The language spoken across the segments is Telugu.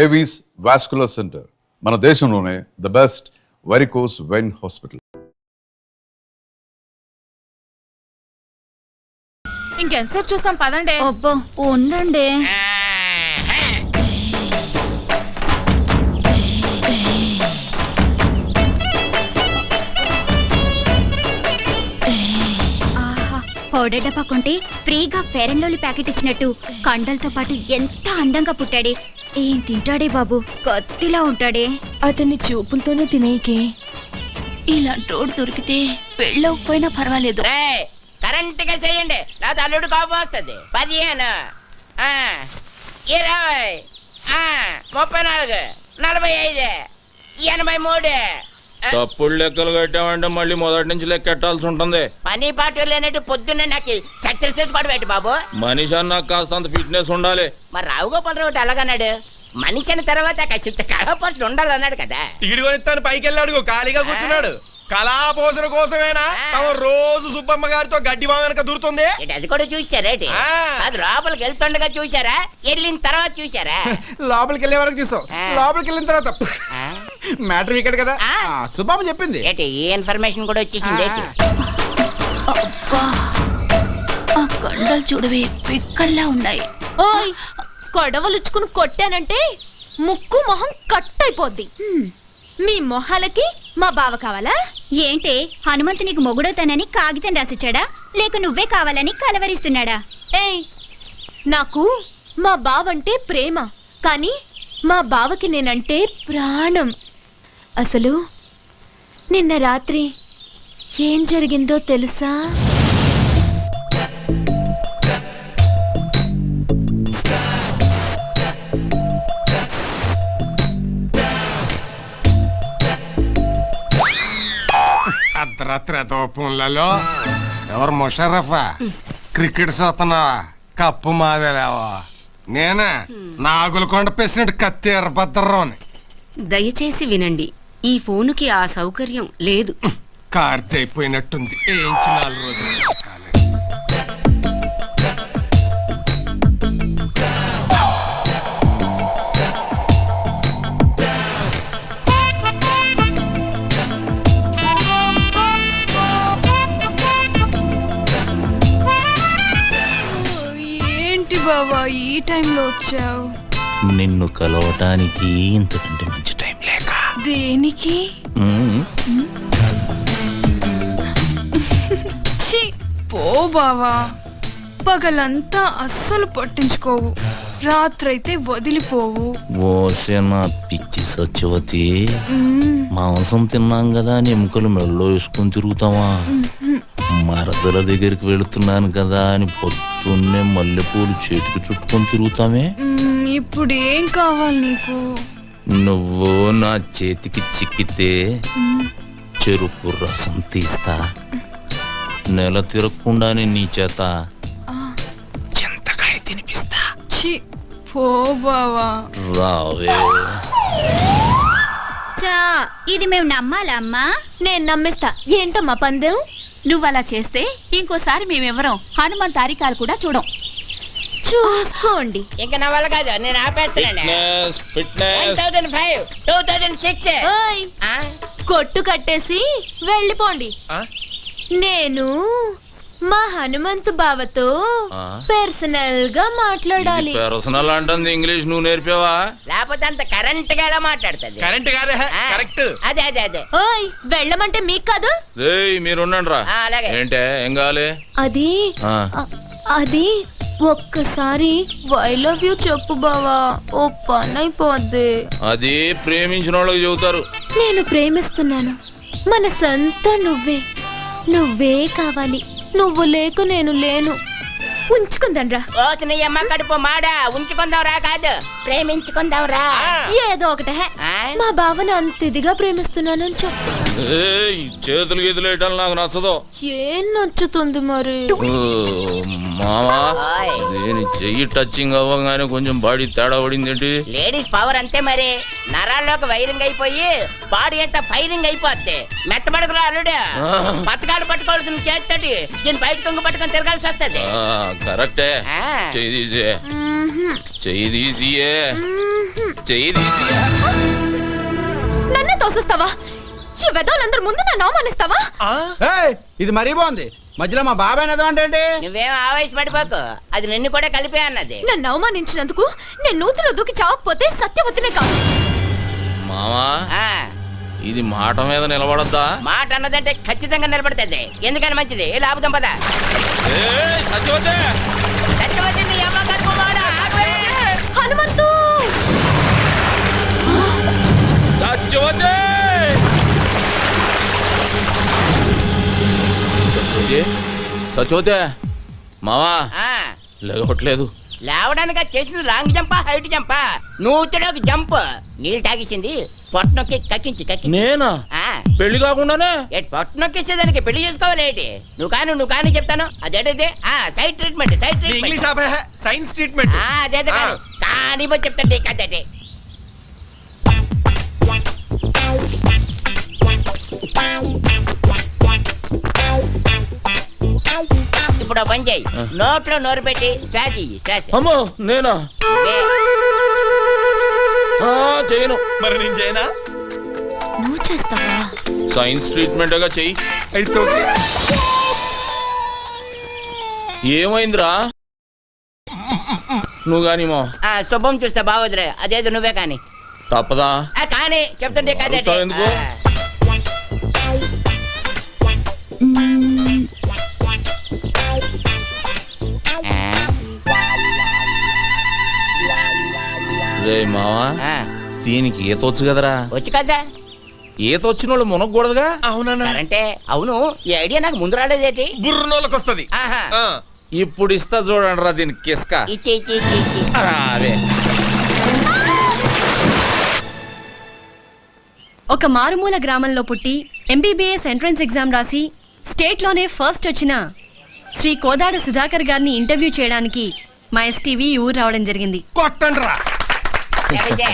ఏవీస్ వాస్కులర్ సెంటర్ మన దేశంలోనే the best varicose vein hospital. ఇంకెంతసేపు చూస్తాం పదండి. అబ్బో ఉండండి. పౌడర్ డబ్బా కొంటే ఫ్రీగా ఫెయిర్ అండ్ లవ్లీ ప్యాకెట్ ఇచ్చినట్టు కండలతో పాటు ఎంత అందంగా పుట్టాడే. ఏం తింటాడే బాబు, కత్తిలా ఉంటాడే. అతన్ని చూపులతోనే తినేకే. ఇలాంటోడు దొరికితే పెళ్ళవకపోయినా పర్వాలేదు. కరెంట్ గా చేయండి, నా తల్లుడు కోపం వస్తుంది. 15 20 34 45 83. తప్పుడు లెక్కలు కట్టామంటే మళ్ళీ మొదటి నుంచి లెక్కెట్టాల్సి ఉంటుంది. పని పాటు లేనట్టు పొద్దున్నే నాకు సక్సెస్ కూడా పెట్టి బాబు. మనిషి అన్న కాస్తంత ఫిట్నెస్ ఉండాలి. మరి రావు గోపాల్ రావు అలాగన్నాడు. మనిషి అన్న తర్వాత కాసింత కళాపోషణ ఉండాలన్నాడు కదా. టికెట్ కొనిస్తాను పైకి వెళ్ళాడు, ఖాళీగా కూర్చున్నాడు. కళాపోషణ కోసమేనా రోజు సుబ్బమ్మ గారితో గడ్డి మా వెనక దూరుతుంది. అది కూడా చూసారేటి? అది లోపలికి వెళ్తుండగా చూసారా, వెళ్ళిన తర్వాత చూసారా? లోపలికి వెళ్ళే వరకు చూసాం, లోపలికి వెళ్ళిన తర్వాత మ్యాటర్ ఇక్కడ కదా సుబ్బమ్మ చెప్పింది. ఏంటి ఈ ఇన్ఫర్మేషన్ కూడా వచ్చేసింది. కండలు చూడవే పిక్కల్లా ఉన్నాయి. ఓయ్ కొడవలుచ్చుకుని కొట్టానంటే ముక్కు మొహం కట్ అయిపోద్ది. మీ మొహాలకి మా బావ కావాలా ఏంటే? హనుమంతు నీకు మొగుడవుతానని కాగితం రాసిచ్చాడా, లేక నువ్వే కావాలని కలవరిస్తున్నాడా? ఏయ్ నాకు మా బావంటే ప్రేమ, కానీ మా బావకి నేనంటే ప్రాణం. అసలు నిన్న రాత్రి ఏం జరిగిందో తెలుసా? అర్ధరాత్రి తోపంలలో ఎవరు ముషరఫా క్రికెట్ చూస్తున్నావా? కప్పు మాదేలేవా? నేనే నాగులకొండ ప్రెసిడెంట్ కత్తి ఎర్రభద్రరావుని. దయచేసి వినండి, ఈ ఫోనుకి ఆ సౌకర్యం లేదు. కార్తె అయిపోయినట్టుంది. ఏంచి 4 రోజులు. ఏంటి బావా ఈ టైంలో వచ్చావు? నిన్ను కలవటానికి ఇంతకంటే మంచి టైం లేక. దేనికి? ఛీ, పో బావా. పగలంతా అస్సలు పట్టించుకోవు, రాత్రైతే వదిలిపోవు. ఓసే నా పిచ్చి సత్యవతి, మాంసం తిన్నాం కదా అని ఎముకలు మెడలో వేసుకొని తిరుగుతావా? మరదల దగ్గరికి వెళుతున్నాను కదా అని పొద్దున్నే మల్లెపూలు చేతికి చుట్టుకొని తిరుగుతామే. ఇప్పుడు ఏం కావాలి నీకు? నువ్వు నా చేతికి చిక్కితే చెరుకు రసం తీస్తా, నెల తిరగకుండానే నీ చేత చింతకాయ తినిపిస్తా. పో బావా. రావే. చా, ఇది మేము నమ్మాలా అమ్మా? నేను నమ్మిస్తా. ఏంటమ్మా పందెం? నువ్వలా చేస్తే ఇంకోసారి మేమెవరం హనుమంత్ తారికాలు కూడా చూడం. చూసుకోండి. ఇంకా నా వల్ల కాదు, నేను ఆపేస్తున్నాను. ఫిట్నెస్ 1005 2006. ఓయ్ కొట్టు కట్టేసి వెళ్ళిపోండి. నేను మా హనుమంతు బావతో పర్సనల్ గా మాట్లాడాలి. పర్సనల్ అంటుంది ఇంగ్లీష్ నువ్వు నేర్పావా? లేకపోతే అంత కరెంట్ గా ఎలా మాట్లాడుతుంది? కరెంట్ కాదే, కరెక్ట్. అదే ఓయ్ వెళ్ళమంటే మీకు కాదు. మీరుండండి రా. అలాగే. ఏంటే ఏం కావాలి? అది అది ఒక్కసారి ఐ లవ్ యూ చెప్పు బావా, ఓ పని అయిపోద్ది. అది ప్రేమించిన వాళ్ళకి చెబుతారు. నేను ప్రేమిస్తున్నాను, మనసంతా నువ్వే కావాలి. నువ్వు లేకు నేను లేను. ఉంచుకుందాం రా. నీ అమ్మ కడుపు మాడా, ఉంచుకుందాం రా కాదు, ప్రేమించుకుందాం రా. ఏదో ఒకటే. మా బావని అంత ఇదిగా ప్రేమిస్తున్నానని చెప్పు. చేతులు గీతులు వేయటం నాకు నచ్చదు. ఏం నచ్చుతుంది మరి? మామా, నేను చెయ్యి టచింగ్ అవ్వగానే కొంచెం బాడీ తేడా పడింది ఏంటి? లేడీస్ పవర్ అంతే మరి. నరాల్లోకి వైరింగ్ అయిపోయి బాడీ అంతా ఫైరింగ్ అయిపోద్ది. మెత్తబడుకురా అల్లుడు, పథకాలు పట్టుకోవాల్సిన చేస్తాడు, దీన్ని బయట కొంగు పట్టుకొని తిరగాల్సి వస్తుంది. కరెక్టే. ఆ. చెయ్యి తీసే, చెయ్యి తీసియే, చెయ్యి తీసియే. నన్నే తోసిస్తావా? ఈ వెదవులందరి ముందు నన్ను అవమానిస్తావా? ఇది మరీ బాగుంది. మధ్యలో మా బాబాయ్ ఏదో అంటే నువ్వేం ఆవేశపడిపోకు, అది నిన్ను కూడా కలిపే అన్నది. నన్ను అవమానించినందుకు నేను నూతిలో దూకి చావకపోతే సత్యవతినే కాదు. మావా, ఆ, ఇది మాట మీద నిలబడద్దా? మాట అన్నదంటే ఖచ్చితంగా నిలబడుతుంది. ఎందుకని మంచిది, లాభం పద. సత్యవతే, సత్యవతి నీ అమ్మ కడుపువాడా, ఆగవే. హనుమంతు! సత్యవతే! సత్యవతే, మావా ఆ, లేవట్లేదు. లేవడానికి అది చేసింది లాంగ్ జంపా హైట్ జంపా? నూతిలోకి జంప్. నీళ్ళు తాగేసింది పొట్టనొక్కి కక్కించి నేనా? ఆ, పెళ్లి కాకుండానే? పొట్టనొక్కేసేదానికి పెళ్లి చేసుకోవాలేటి? నువ్వు కానీ చెప్తాను. అదేంటిది? Side treatment, side treatment. English ఆపే సైన్స్ ట్రీట్మెంట్. అదే కానీ పోయి చెప్తాండి కదండి. ఇప్పుడు ఓ పని చేయి, నోట్లో నోరు పెట్టి శ్వాస ఇయ్యి, శ్వాస. అమ్మో, నేనా? వే. చేయను. మరి నేను చేయనా? నువ్వు చేస్తావా? సైన్స్ ట్రీట్మెంట్గా చెయ్యి. అయితే ఓకే. ఏమైందిరా? నువ్వు గాని మా శుభం చూస్తే బాగోదురే, అదేదో నువ్వే కానీ. తప్పదా? కానీ చెప్తుంటే కదండి. అడుగుతావు ఎందుకు? రే మావా, దీనికి ఈత వచ్చు కదరా? వచ్చు కదా. ఈత వచ్చిన వాళ్ళు మునగకూడదుగా? అవునన్నా. అంటే అవును, ఈ ఐడియా నాకు ముందు రాలేదేటి? బుర్రనోళ్ళకి వస్తుంది. ఆహా. ఇప్పుడు ఇస్తా చూడండి రా దీనికి కిస్క. ఇచ్చి ఇచ్చి ఇచ్చి ఇచ్చి. అరే, ఒక మారుమూల గ్రామంలో పుట్టి ఎంబీబీఎస్ ఎంట్రన్స్ ఎగ్జామ్ రాసి స్టేట్లోనే ఫస్ట్ వచ్చిన శ్రీ కోదాడ సుధాకర్ గారిని ఇంటర్వ్యూ చేయడానికి మా ఎస్టీవీ ఊరు రావడం జరిగింది. కొట్టండి రా. ఎవరిదే?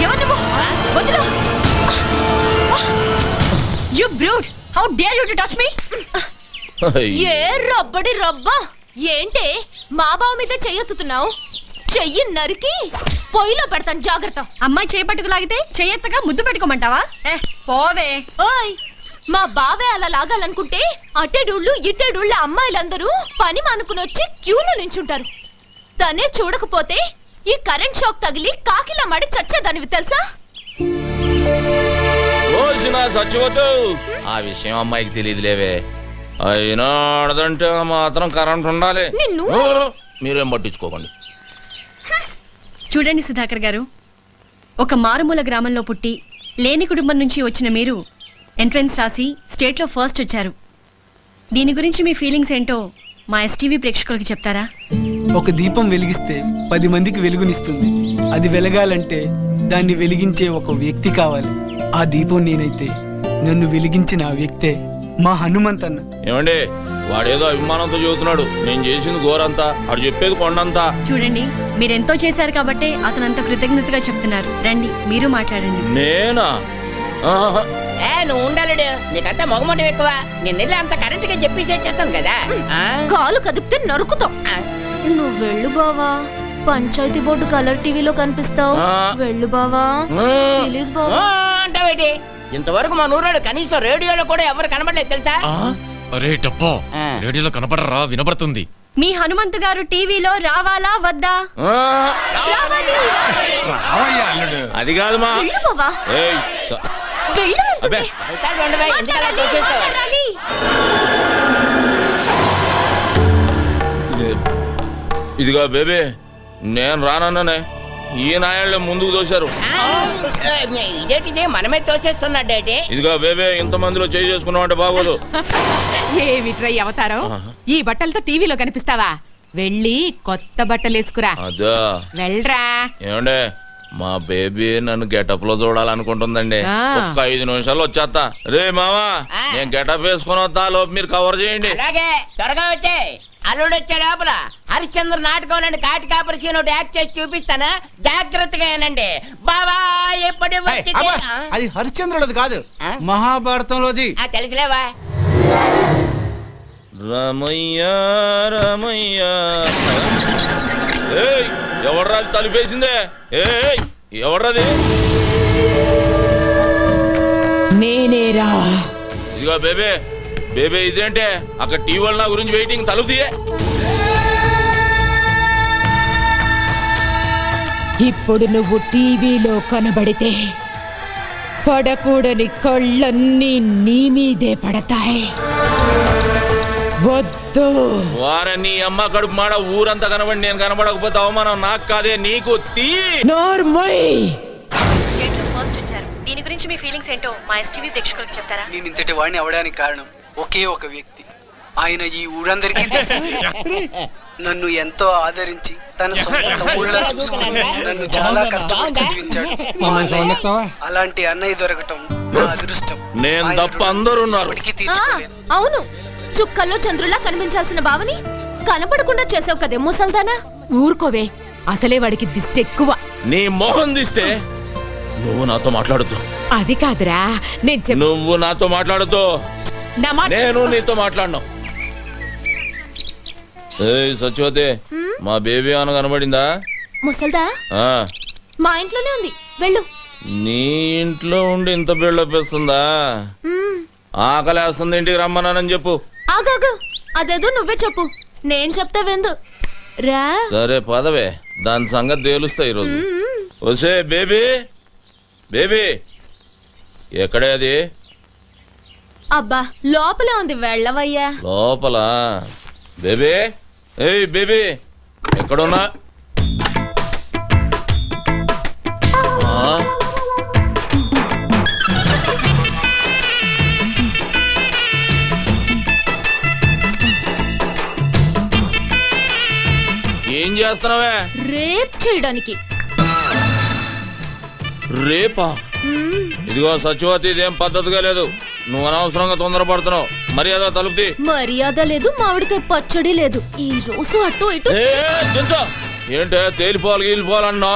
ఎవరు నువ్వు? వదిలు! You brute! How dare you to touch me? ఏ రబ్బడి రబ్బా! ఏంటే మా బావ మీద చెయ్యెత్తుతున్నావు? చెయ్యి నరికి పొయ్యిలో పెడతాను, జాగ్రత్త. అమ్మాయి చేయి పట్టుకు లాగితే చెయ్యెత్తగా ముద్దు పెట్టుకోమంటావా? పోవే. ఓయ్, మా బావే అలా లాగాలనుకుంటే అట్టేడూళ్ళు ఇట్టేడూళ్ళ అమ్మాయిలందరూ పని మానుకుని వచ్చి క్యూలో నించుంటారు. తనే చూడకపోతే ఈ కరెంట్ షాక్ తగిలి కాకిలా మడి చచ్చేదానివి తెలుసా? సచ్చిపోతూ ఆ విషయం అమ్మాయికి తెలియదులేవే. అయినా ఆడదంటే మాత్రం కరెంట్ ఉండాలి. నిన్ను మీరేం పట్టించుకోకండి. చూడండి సుధాకర్ గారు, ఒక మారుమూల గ్రామంలో పుట్టి లేని కుటుంబం నుంచి వచ్చిన మీరు ఎంట్రన్స్ రాసి స్టేట్లో ఫస్ట్ వచ్చారు. దీని గురించి మీ ఫీలింగ్స్ ఏంటో మా ఎస్టీవీ ప్రేక్షకులకి చెప్తారా? ఒక దీపం వెలిగిస్తే 10 మందికి వెలుగునిస్తుంది. అది వెలగాలంటే దాన్ని వెలిగించే ఒక వ్యక్తి కావాలి. ఆ దీపం నేనైతే నన్ను వెలిగించిన ఆ వ్యక్తే మా హనుమంతన్న. ఏమండి, వాడేదో అభిమానంతో చెబుతున్నాడు. నేను చేసింది ఘోరంతా, వాడు చెప్పేది కొండంతా. చూడండి, మీరెంతో చేశారు కాబట్టే అతను అంత కృతజ్ఞతగా చెప్తున్నారు. రండి, మీరు మాట్లాడండి. నేనా? ఆహా. నువ్వు ఉండాలడు, నీకంతా మొగమటం ఎక్కువ. నేను వెళ్ళి అంత కరెంట్ గా చెప్పి సెట్ చేస్తాను కదా. కాలు కదిపితే నరుకుతాం. నువ్వు వెళ్ళు బావా, పంచాయతీ బోర్డు కలర్ టీవీలో కనిపిస్తావు. వెళ్ళు బావా, ప్లీజ్ బావా. అంటావేటి? ఇంతవరకు మా నూరాడు కనీసం రేడియోలో కూడా ఎవరు కనబడలేదు తెలుసా? అరే డబ్బా, రేడియోలో కనపడరా, వినపడుతుంది. మీ హనుమంతు గారు టీవీలో రావాలా వద్దా? అది కాదు మా. వెళ్ళు బావా, ఏయ్, వెళ్ళు అబ్బే. వెళ్తాడు ఉండవే, ఎందుకు అలా తోసేస్తావు? మాట్లాడాలి. ఇదిగో బేబీ, నేను రానన్నానే, ఈ నాయాళ్ళే ముందుకు దోశారు. ఇదేంటిది మనమే తోచేస్తున్నాడేటి? ఇదిగో బేబీ, ఇంత మందిలో చేయి చేసుకున్నావు అంటే బాగోదు. ఏమిట్రై అవతారం? ఈ బట్టలతో టీవీలో కనిపిస్తావా? వెళ్ళి కొత్త బట్టలు వేసుకురా. అదా వెళ్ళరా. ఏమండే, మా బేబీ నన్ను గెటప్ లో చూడాలనుకుంటుందండి. ఒక్క 5 నిమిషాలు వచ్చేస్తా. రే మావా, నేను గెటప్ వేసుకుని వస్తా, లోపు మీరు కవర్ చేయండి. అలాగే, త్వరగా వచ్చే. అల్లుడు వచ్చే లోపల హరిశ్చంద్ర నాటకంలోని కాటి కాపరి సీన్ ఒకటి యాక్ట్ చేసి చూపిస్తాను, జాగ్రత్తగా ఏనండి బాబా. ఎప్పుడు అబ్బా, అది హరిశ్చంద్రుడిది కాదు, ఆ? మహాభారతంలోది. తెలుసులేవా? రమయ్య రమయ్య ఎవడ్రాది తలిపేసిందే? ఎవడ్రాది? నేనేరా. ఇదిగో బేబే బేబే, ఇదేంటే అక్కడ టీవీ నా గురించి వెయిటింగ్, తలుపు తీయే. ఇప్పుడు నువ్వు టీవీలో కనబడితే పడకూడని కళ్ళన్నీ నీ మీదే పడతాయి. వద్దు. వారని అమ్మ కడుపు మాడ ఊరంతా కనబడి నేను కనబడకపోతే అవమానం నాకు కాదే నీకు. తీ నోర్మయ్. స్టేట్లో ఫస్ట్ వచ్చారు. దీని గురించి మీ ఫీలింగ్స్ ఏంటో మా ఎస్టీవీ ప్రేక్షకులకు చెప్తారా? నేను ఇంతటి వాడిని అవడానికి కారణం ఒకే ఒక వ్యక్తి. ఆయన ఈ ఊరందరికీ తెలుసు. నన్ను ఎంతో ఆదరించి తన సొంత తమ్ముళ్ళ చూసుకుని నన్ను చాలా కష్టపడి చదివించాడు. అలాంటి అన్నయ్య దొరకటం నా అదృష్టం. నేను తప్ప అందరూ ఉన్నారు. ఇప్పటికీ తీర్చుకోలేను. అవును, చుక్కల్లో చంద్రులా కనిపించాల్సిన బావని కనపడకుండా చేసావు కదే ముసల్దానా. ఊరుకోవే, అసలే వాడికి దిష్టి ఎక్కువ. నీ మొహం తీస్తే నువ్వు నాతో మాట్లాడుతూ. అది కాదురా, నేను నువ్వు నాతో మాట్లాడుతూ, నేను నీతో మాట్లాడను. సత్యవతి, మా బేబీ అని కనబడిందా? ముసల్దా ఆ, మా ఇంట్లోనే ఉంది, వెళ్ళు. నీ ఇంట్లో ఉండి ఇంత బిల్డప్ వేస్తుందా? ఆకలేస్తుంది, ఇంటికి రమ్మన్నానని చెప్పు. ఆగాగు, అదేదో నువ్వే చెప్పు, నేను చెప్తా వెందు రా. సరే పదవే, దాని సంగతి తేలుస్తా ఈరోజు. వసే బేబీ, బేబీ ఎక్కడే అది? అబ్బా లోపలే ఉంది, వెళ్ళవయ్యా. లోపల బేబీ. ఏయ్ బేబీ, ఎక్కడున్నా? ఏం చేస్తున్నావే? రేప్ చేయడానికి. రేపా? ఇదిగో సత్యవతి, ఇదేం పద్ధతిగా లేదు. నువ్వు అనవసరంగా తొందరపడుతున్నావు. మర్యాద తలుపుతి. మర్యాద లేదు, మామిడికాయ పచ్చడి లేదు. ఈ రోజు అటు ఇటు. ఏంటే తేలిపోవాలి గీలిపోవాలన్నా?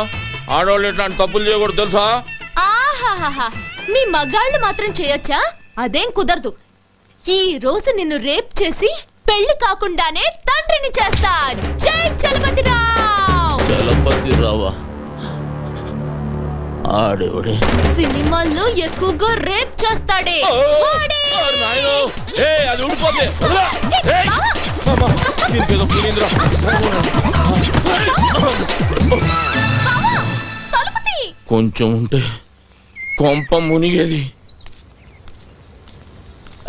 ఆడవాళ్ళు ఇట్లాంటి తప్పులు చేయకూడదు తెలుసా? ఆహాహాహా, మీ మగాళ్ళు మాత్రం చేయొచ్చా? అదేం కుదరదు. ఈ రోజు నిన్ను రేప్ చేసి పెళ్లి కాకుండానే తండ్రిని చేస్తా. జై చలపతిరావు. చలపతిరావా? ఆడేవాడే సినిమాల్లో ఎక్కువగా రేప్ చేస్తాడే వాడే. అది ఊడిపోతే కొంచెం ఉంటే కొంప మునిగేది.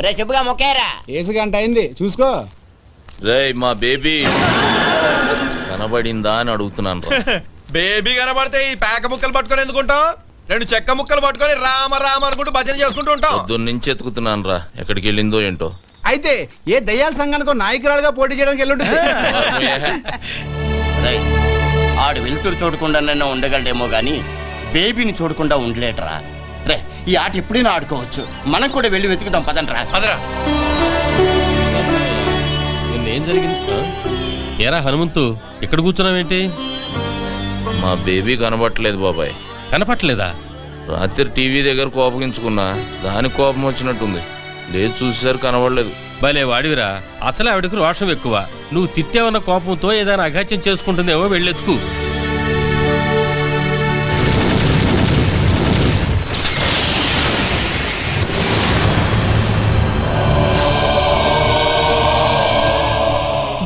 రే శుభ్గా మొక్కేరా. ఏసు గంట అయింది, చూసుకో. రేయ్ మా బేబీ కనబడిందా అని అడుగుతున్నాను రా. బేబీ కనబడితే ఈ పేక ముక్కలు పట్టుకొని ఎందుకుంటావు? రెండు చెక్క ముక్కలు పట్టుకొని రామ రామ అనుకుంటూ భజన చేసుకుంటూ ఉంటావు. పొద్దున్నుంచి ఎత్తుకుతున్నాను రా, ఎక్కడికి వెళ్ళిందో ఏంటో. అయితే ఏ దయ్యాల సంఘానికో నాయకురాలుగా పోటీ చేయడానికి వెళ్ళుంటుంది. ఆడు వెళ్తురు చూడకుండా ఉండగలడేమో గాని బేబీని చూడకుండా ఉండలేటరా. రే ఈ ఆట ఎప్పుడైనా ఆడుకోవచ్చు, మనం కూడా వెళ్ళి వెతుకుదాం పదండ్రా. అదరా ఏం జరిగింది? ఏరా హనుమంతు, ఇక్కడ కూర్చున్నావేంటి? మా బేబీ కనబట్టలేదు బాబాయ్. కనపట్లేదా? రాత్రి టీవీ దగ్గర కోపగించుకున్నా, దానికి కోపం వచ్చినట్టుంది. లేదు చూసేసరికి కనబడలేదు. భలే వాడివిరా, అసలే ఆవిడకి రోషం ఎక్కువ. నువ్వు తిట్టావన్న కోపంతో ఏదైనా అఘాత్యం చేసుకుంటుందేమో, వెళ్ళెత్తుకు.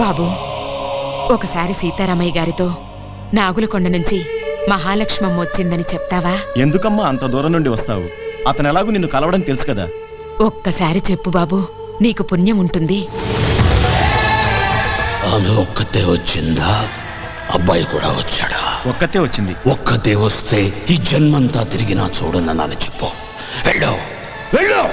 బాబు, ఒకసారి సీతారామయ్య గారితో నాగులకొండ నుంచి మహాలక్ష్మమ్మ వచ్చిందని చెప్తావా? ఎందుకమ్మా అంత దూరం నుండి వస్తావు? అతను ఎలాగూ నిన్ను కలవడం తెలుసు కదా. ఒక్కసారి చెప్పు బాబు, నీకు పుణ్యం ఉంటుంది. ఆమె ఒక్కతే వచ్చిందా? అబ్బాయి కూడా వచ్చాడా? ఒక్కతే వచ్చింది. ఒక్కతే వస్తే ఈ జన్మంతా తిరిగినా చూడనని చెప్పు. వెళ్ళు, వెళ్ళు.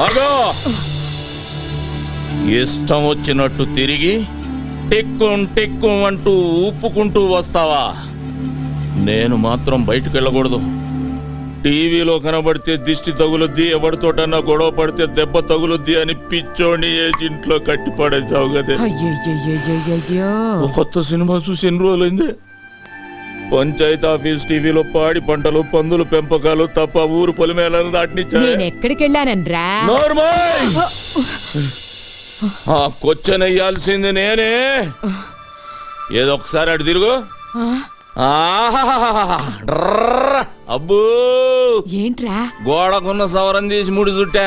ఆగో! ఇష్టం వచ్చినట్టు తిరిగి టిక్కు అంటూ ఊపుకుంటూ వస్తావా? నేను మాత్రం బయటకు వెళ్ళకూడదు. టీవీలో కనబడితే దిష్టి తగులుద్ది, ఎవరితోటన్నా గొడవ పడితే దెబ్బ తగులుద్ది అని పిచ్చోని ఏజింట్లో కట్టి పడేసావు కదే. కొత్త సినిమా చూసి ఎన్ని రోజులైంది? పంచాయతీ ఆఫీస్ టీవీలో పాడి పంటలు, పందులు పెంపకాలు తప్ప ఊరు పొలిమేలను దాటినిచ్చా. ఎక్కడికి వెళ్ళానన్రా? ఆ కొచ్చనెయ్యాల్సింది నేనే. ఏదో ఒకసారి అటు తిరుగు. అబ్బో ఏంట్రా? గోడకున్న సవరం తీసి ముడి చుట్టా,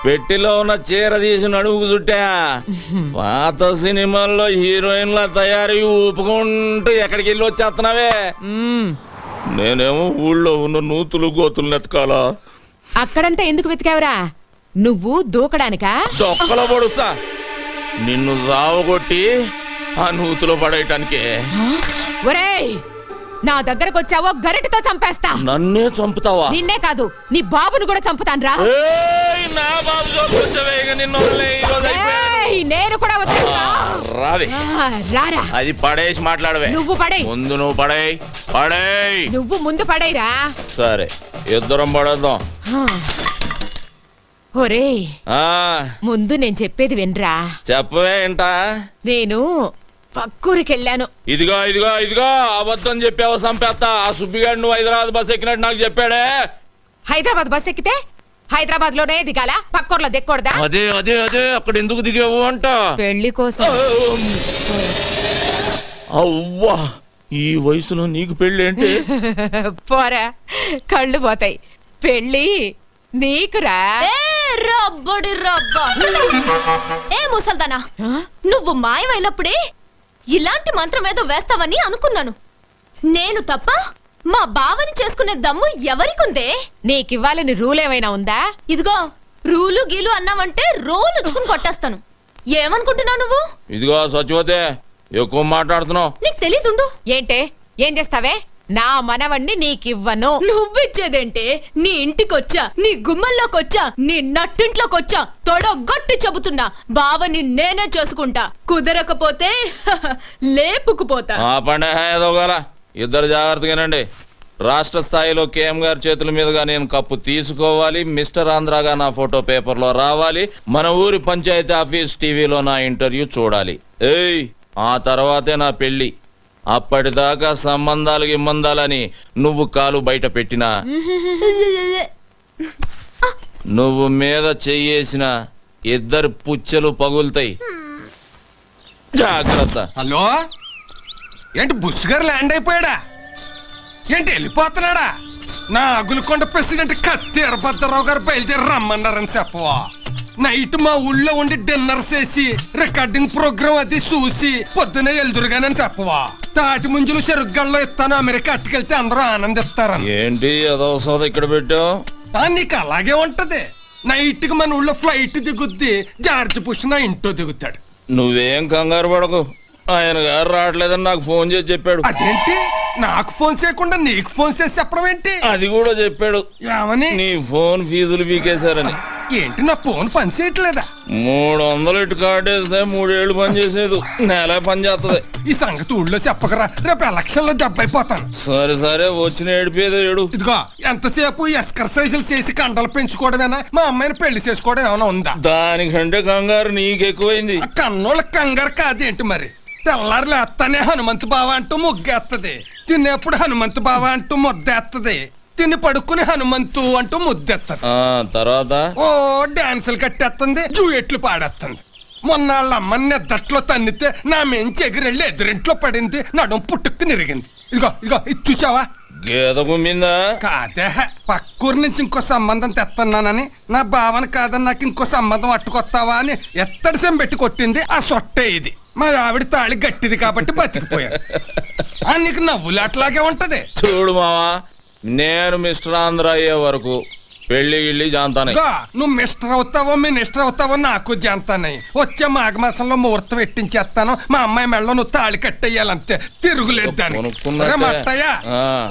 పెట్టిలో ఉన్న చీర తీసి నడుముకు చుట్టా. పాత సినిమాల్లో హీరోయిన్ల తయారీ ఊపుకుంటూ ఎక్కడికి వెళ్ళి వచ్చేస్తున్నావే. నేనేమో ఊళ్ళో ఉన్న నూతులు గోతులు నెతకాలా. అక్కడంతా ఎందుకు వెతికావురా? నువ్వు దూకడానికా? దొక్కలో పొడుస్తా నిన్ను సావగొట్టి ఆ నూతులో పడేయటానికే. ఒరేయ్, నా దగ్గరకు వచ్చావో గరిటతో చంపేస్తా. నన్నే చంపుతావా? నిన్నే కాదు, నీ బాబును కూడా చంపుతాను రా. నా బాబు చూపించవే, ఇక నిన్ను వదిలేయ్, ఈ రోజు అయిపోయింది. నేను కూడా రావే. రారా. అది పడేసి మాట్లాడవే. నువ్వు పడేయ్. ముందు నువ్వు పడేయ్. నువ్వు ముందు పడేయరా. సరే, ఇద్దరం పడేద్దాం. ఒరేయ్, ముందు నేను చెప్పేది వినరా. చెప్పవే ఏంటా? నేను పక్కూరికెళ్ళాను. ఇదిగో అబద్ధం చెప్పావు, సంపేస్తా. ఆ సుబ్బిగాడు నువ్వు హైదరాబాద్ బస్ ఎక్కినట్టు నాకు చెప్పాడే. హైదరాబాద్ బస్ ఎక్కితే హైదరాబాద్ లోనే దిగాల, పక్కూర్లో దిక్కూడదా? అదే అక్కడ ఎందుకు దిగావు అంట? పెళ్లి కోసం. అవ్వా, ఈ వయసులో నీకు పెళ్లి ఏంటి? పోరా, కళ్ళు పోతాయి. పెళ్లి నీకురా. రబ్బడి రబ్బ. ఏ ముసల్దానా, నువ్వు మాయమైనప్పుడే ఇలాంటి మంత్రం ఏదో వేస్తావని అనుకున్నాను. నేను తప్ప మా బావని చేసుకునే దమ్ము ఎవరికుందే? నీకివ్వాలని రూల్ ఏమైనా ఉందా? ఇదిగో, రూలు గీలు అన్నావంటే రోలు ఉచ్చుకుని కొట్టేస్తాను. ఏమనుకుంటున్నావు నువ్వు? ఇదిగో సచివతే, ఎక్కువ మాట్లాడుతున్నావు. నీకు తెలీదుండు. ఏంటే, ఏం చేస్తావే? నా మనవణ్ణి నీకివ్వను. నువ్విచ్చేదేంటే? నీ ఇంటికొచ్చా, నీ గుమ్మల్లోకొచ్చా, నీ నట్టింట్లోకొచ్చా తొడగొట్టి చెబుతున్నా, బావని నేనే చేసుకుంటా. కుదరకపోతే లేపుకుపోతా. ఇద్దరు జాగ్రత్తగానండి. రాష్ట్ర స్థాయిలో కేఎం గారి చేతుల మీదుగా నేను కప్పు తీసుకోవాలి. మిస్టర్ ఆంధ్రాగా నా ఫోటో పేపర్లో రావాలి. మన ఊరి పంచాయతీ ఆఫీస్ టీవీలో నా ఇంటర్వ్యూ చూడాలి. ఆ తర్వాతే నా పెళ్లి. అప్పటిదాకా సంబంధాలని నువ్వు కాలు బయట పెట్టినా, నువ్వు మీద చెయ్యేసిన ఇద్దరు పుచ్చలు పగులుతాయి. జాగ్రత్త. హలో, ఏంటి బుష్ గారు ల్యాండ్ అయిపోయాడా? ఏంటి వెళ్ళిపోతున్నాడా? నా అగులకొండ ప్రెసిడెంట్ కత్తి ఎర్రభద్రరావు గారు బయలుదేరి రమ్మన్నారని చెప్పవా? నైట్ మా ఊళ్ళో ఉండి డిన్నర్ చేసి రికార్డింగ్ ప్రోగ్రామ్ అది చూసి పొద్దునే ఎల్దురుగానని చెప్పవా? తాటి ముంజులు చెరుగ్గల్లో ఇస్తాను, అమెరికా అట్టుకెళ్తే అందరూ ఆనందిస్తారని. ఏంటి అదో సోద ఇక్కడ పెట్టావు? నీకు అలాగే ఉంటది. నైట్ కి మన ఊళ్ళో ఫ్లైట్ దిగుద్ది, జార్జ్ బుష్ నా ఇంట్లో దిగుతాడు. నువ్వేం కంగారు పడకు, ఆయన గారు రావట్లేదని నాకు ఫోన్ చేసి చెప్పాడు. అదేంటి, నాకు ఫోన్ చేయకుండా నీకు ఫోన్ చేసి చెప్పడం ఏంటి? అది కూడా చెప్పాడు. ఏమని? నీ ఫోన్ ఫీజులు పీకేశారని. ఏంటి, నా ఫోన్ పని చేయట్లేదా? 300 ఇటు కార్డు వేస్తే 3 ఏళ్ళు పని చేసేది, నెల పని చేస్తుంది. ఈ సంగతి ఊళ్ళో చెప్పకరా, రేపు ఎలక్షన్ లో దెబ్బైపోతాను. సరే వచ్చిన ఏడిపోయేది ఏడు. ఇదిగో, ఎంతసేపు ఎక్సర్సైజులు చేసి కండలు పెంచుకోవడమేనా? మా అమ్మాయిని పెళ్లి చేసుకోవడం ఏమైనా ఉందా? దానికంటే కంగారు నీకెక్కువైంది. కన్నోళ్ళ కంగారు కాదేంటి మరి? తెల్లారు లేస్తానే హనుమంతు బావ అంటూ ముగ్గేస్తుంది, తినేప్పుడు హనుమంతు బావ అంటూ ముద్దేస్తుంది, తిని పడుకుని హనుమంతు అంటూ ముద్దెత్తది. తర్వాత ఓ డాన్సులు కట్టేస్తుంది, జూయెట్లు పాడేస్తుంది. మొన్నాళ్ళ అమ్మని నిద్దట్లో తన్నితే నా మెంచి ఎగిరెళ్ళి ఎదురింట్లో పడింది, నడుం పుట్టుక్కు నిరిగింది. ఇదిగో ఇది చూసావా? గేద గుమ్మిందా? కాదే, పక్కూరు నుంచి ఇంకో సంబంధం తెస్తున్నానని, నా భావన కాదని నాకు ఇంకో సంబంధం అట్టుకొస్తావా అని ఎత్తడి సెం పెట్టి కొట్టింది. ఆ సొట్టే ఇది. మా ఆవిడ తాళి గట్టిది కాబట్టి బతికిపోయాడు. నీకు నవ్వులాట్లాగే ఉంటది. చూడు మావా, నేను మిస్టర్ ఆంధ్ర అయ్యే వరకు పెళ్లి గిళ్ళి జాంతానే. నువ్వు మిస్టర్ అవుతావో మినిస్టర్ అవుతావో నాకు జాంతానయ్యి. వచ్చే మాఘమాసంలో ముహూర్తం పెట్టించేస్తాను. మా అమ్మాయి మెళ్ళ నువ్వు తాళి కట్టేయాలంతే, తిరుగులేదు దానికి. మట్టయ్య,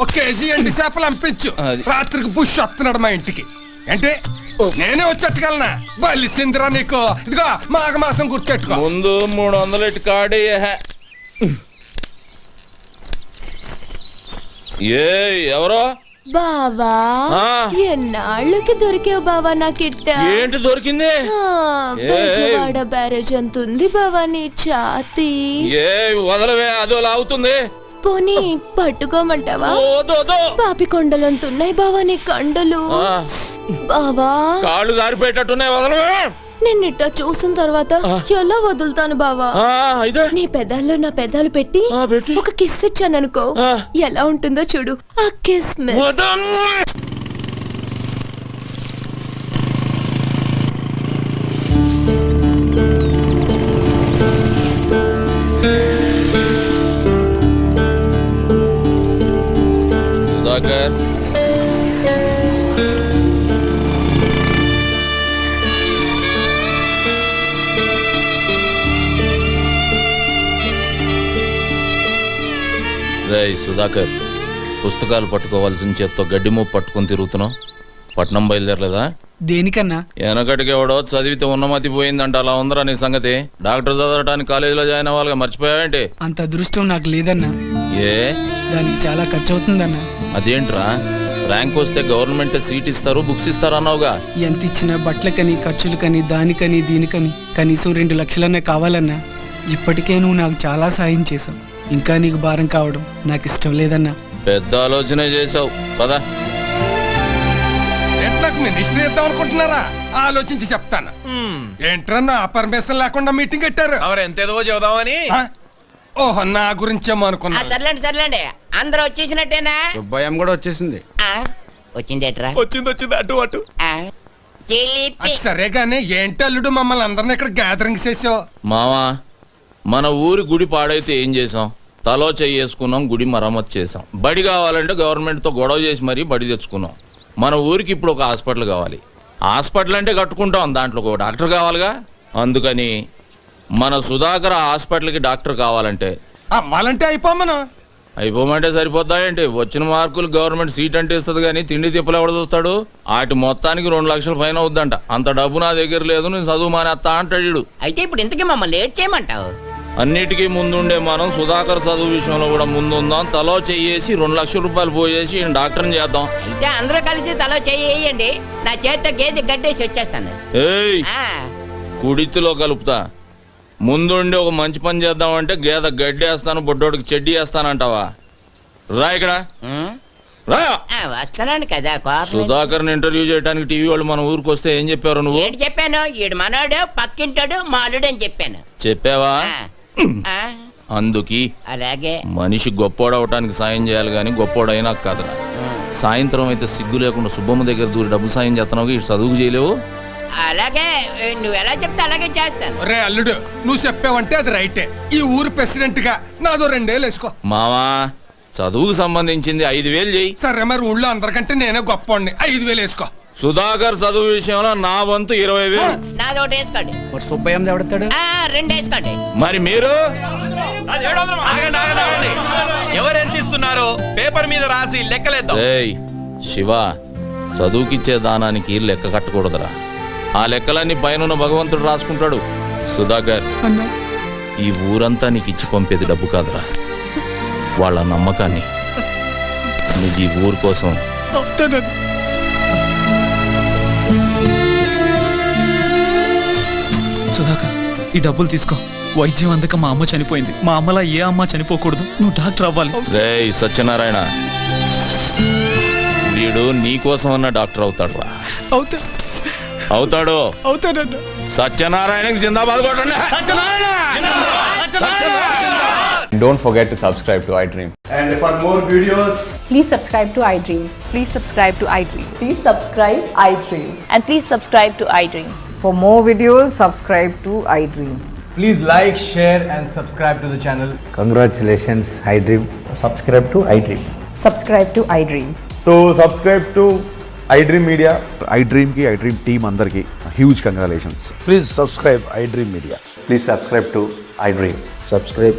1 కేజీ ఎండి చేపలు పంపించు. రాత్రికి బుష్ వస్తున్నాడు మా ఇంటికి. అంటే నేనే వచ్చేట్టుకెళ్ళనా బలిసిందిరా నీకు. ఇదిగో మాఘ మాసం గుర్తెట్టుకో. ముందు 300 ఇటు కాడి. ఏ ఎవరో బావా ఆ. ఎన్నాళ్ళకి దొరికావు బావా నాకిట్ట. ఏంటి దొరికింది? బెజవాడ బ్యారేజ్ అంత ఉంది బావా నీ ఛాతి. ఏ వదలవే, అదో లాగుతుంది. పోనీ పట్టుకోమంటావా? పాపి కొండలంత ఉన్నాయి బావా నీ కండలు. బావా కాళ్ళు జారిపోయేటట్టున్నాయి, వదలవే. నిన్నిట్ట చూసిన తర్వాత ఎలా వదులుతాను బావా? నీ పెదాల్లో నా పెదాలు పెట్టి ఒక కిస్ ఇచ్చాననుకో, ఎలా ఉంటుందో చూడు ఆ కిస్. సుధాకర్, రేయ్ సుధాకర్, పుస్తకాలు పట్టుకోవాల్సిన చేత్తో గడ్డి మూపు పట్టుకుని తిరుగుతున్నావు. పట్నం బయలుదేరలేదా? దేనికన్నా? వెనకటికి ఎవడో చదివితే ఉన్నమతి పోయిందంట, అలా ఉందరా నీ సంగతి? డాక్టర్ చదవడానికి కాలేజీలో జాయిన్ అవ్వాలిగా, మర్చిపోయావేంటి? అంత అదృష్టం నాకు లేదన్నా. ఏ దానికి చాలా ఖర్చు అవుతుందన్నా. అదేంట్రా, ర్యాంక్ వస్తే గవర్నమెంట్ సీట్ ఇస్తారు, బుక్స్ ఇస్తారు అన్నావుగా. ఎంత ఇచ్చినా బట్టలకని, ఖర్చులకని, దానికని దీనికని కనీసం 2 లక్షలన్నా కావాలన్నా. ఇప్పటికే నువ్వు నాకు చాలా సాయం చేసావు. ఇంకా నీకు భారం కావడం నాకు ఇష్టం లేదన్నా. పెద్ద ఆలోచనే చేసావు. పదా నాకు మినిస్టర్ ఇద్దాం అనుకుంటున్నారా? ఆలోచించి చెప్తాను. ఏంట్రా నా పర్మిషన్ లేకుండా మీటింగ్ పెట్టారు? ఎంతేదో చెబుదామని. ఓహో, నా గురించేమో అనుకున్నా. సర్లేండి అందరూ వచ్చేసినట్టేనా? భయం కూడా వచ్చేసింది. వచ్చిందేట్రా? వచ్చింది అటు అటు. అది సరే గానీ ఏంటి అల్లుడు మమ్మల్ని అందరిని ఇక్కడ గ్యాదరింగ్ చేసావు? మావా, మన ఊరి గుడి పాడైతే ఏం చేసాం? తలో చేసుకున్నాం, గుడి మరమ్మతు చేసాం. బడి కావాలంటే గవర్నమెంట్తో గొడవ చేసి మరీ బడి తెచ్చుకున్నాం. మన ఊరికి ఇప్పుడు ఒక హాస్పిటల్ కావాలి. హాస్పిటల్ అంటే కట్టుకుంటాం, దాంట్లో ఒక డాక్టర్ కావాలిగా. అందుకని మన సుధాకర్ హాస్పిటల్కి డాక్టర్ కావాలంటే అవ్వాలంటే అయిపోమంటే సరిపోతాయంటే? వచ్చిన మార్కులు గవర్నమెంట్ సీట్ అంటే ఇస్తుంది, కానీ తిండి తిప్పలు ఎవడ చూస్తాడు? వాటి మొత్తానికి 2 లక్షల పైన అవుద్దంట. అంత డబ్బు నా దగ్గర లేదు, నేను చదువు మానేస్తా అంటాడు. అయితే ఇప్పుడు ఇంతకీ మమ్మల్ని లేట్ చేయమంటావు? అన్నిటికీ ముందుండే మనం సుధాకర్ చదువు విషయంలో కూడా ముందుందాం. తలో చెయ్యేసి 2 లక్షల రూపాయలు పోయేసి ఈయన డాక్టర్ని చేద్దాం. అయితే అందరూ కలిసి తలో చెయ్యండి, నా చేతితో గేదె గడ్డేసి వచ్చేస్తాను. ఏయ్, కుడితిలో కలుపుతా. ముందుండి ఒక మంచి పని చేద్దామంటే గేదె గడ్డేస్తాను, బొడ్డోడికి చెడ్డీ వేస్తానంటావా? రా ఇక్కడ రా. వస్తున్నాను కదా. సుధాకర్ ఇంటర్వ్యూ చేయడానికి టీవీ వాళ్ళు మన ఊరికి వస్తే ఏం చెప్పారు నువ్వు? ఏంటి చెప్పాను? ఈడు మనోడు, పక్కింటాడు, మాలుడు అని చెప్పాను. చెప్పావా? అందుకి అలాగే మనిషి గొప్పోడవటానికి సాయం చేయాలి, కానీ గొప్పోడైనా కాదురా. సాయంత్రం అయితే సిగ్గు లేకుండా సుబ్బమ్మ దగ్గర దూరి డబ్బు సాయం చేస్తున్నావు, ఇటు చదువుకు చేయలేవు. అలాగే నువ్వు ఎలా చెప్తే అలాగే చేస్తాను. రే అల్లుడు, నువ్వు చెప్పావంటే అది రైటే. ఈ ఊరు ప్రెసిడెంట్ గా నాదో 2 ఏళ్ళు వేసుకో. మావా, చదువుకు సంబంధించింది 5,000 చెయ్యి. సరే, మరి ఊళ్ళో అందరికంటే నేనే గొప్ప 5,000 వేసుకో. సుధాకర్ చదువు విషయంలో నా వంతు 20,000. నాదొకటి వేసుకోండి. సుబ్బయ్య ఎవడతాడు? 2 వేసుకోండి. మరి మీరు ఎవరెంత ఇస్తున్నారు పేపర్ మీద రాసి లెక్కలేద్దాం. శివ, చదువుకిచ్చే దానానికి లెక్క కట్టకూడదురా. ఆ లెక్కలన్నీ పైన భగవంతుడు రాసుకుంటాడు. సుధాకర్, ఈ ఊరంతా నీకు ఇచ్చి పంపేది డబ్బు కాదురా, వాళ్ళ నమ్మకాన్ని. నువ్వు ఈ ఊరు కోసం సుధాకర్, ఈ డబ్బులు తీసుకో. వైద్యం అందక మా అమ్మ చనిపోయింది. మా అమ్మలా ఏ అమ్మ చనిపోకూడదు. నువ్వు డాక్టర్ అవ్వాలి. రేయ్ సత్యనారాయణ, వీడు నీ కోసం అన్న డాక్టర్ అవుతాడు రా. అవుతాడు. సత్యనారాయణకి జిందాబాద్ కొట్టండి. Don't forget to subscribe to iDream. And for more videos, please subscribe to iDream. Please subscribe to iDream. Please subscribe iDream. And please subscribe to iDream. For more videos, subscribe to iDream. please like, share and subscribe to the channel. Congratulations, iDream. Subscribe to iDream. Subscribe to iDream. So subscribe to iDream Media. iDream ki iDream team andarki huge congratulations. Please subscribe iDream Media. Please subscribe to iDream. Subscribe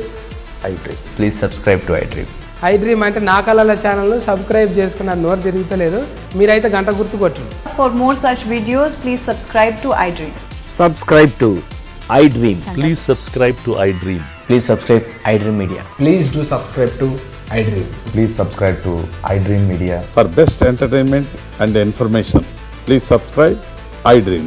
iDream. Please subscribe to iDream. I dream అంటే నా కళల ఛానల్ సబ్స్క్రైబ్ చేసుకున్న నోరు తిరుగుతలేదు. మీరైతే గంట గుర్తు కొట్టండి. For more such videos, please subscribe to iDream. Subscribe to iDream. Please subscribe to iDream. Please subscribe iDream Media. Please do subscribe to iDream. Please subscribe to iDream Media. For best entertainment and information, please subscribe iDream.